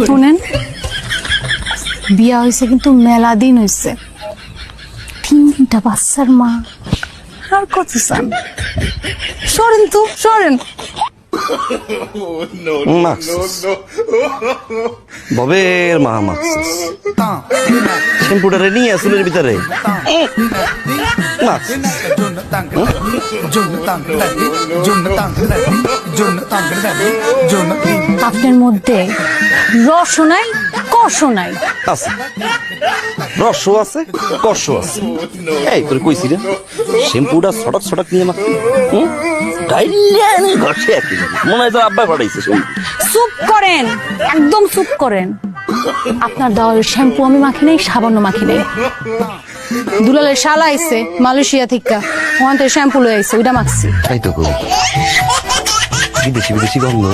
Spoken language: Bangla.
শুনেন, বিয়া হয়েছে কিন্তু মেলা দিন হয়েছে, 3 বাচ্চার মা, আর কত চান? সরেন তো, সরেন। ববের মা মাখছিস শ্যাম্পুটা রেডি চুলের ভিতরে আপনার মধ্যে রসও নাই, কষও নাই। আছে, রসও আছে, কষও আছে। এই তোর কইছি রে, শ্যাম্পুটা ছটাক ছটাক নিয়ে মাখছি, ঘষে আর কি মনে হয় তোর আব্বা পাঠাইছে। চুপ করেন, একদম চুপ করেন। আপনার দেওয়া শ্যাম্পু আমি মাখি নাই, সাবানও মাখি নাই। দুলালের শালা আইছে মালয়েশিয়া থেকে, ওখান থেকে শ্যাম্পু লয়ে আইছে, ওইটা মাখছি। তাই তো করি, বিদেশি বিদেশি গন্ধ।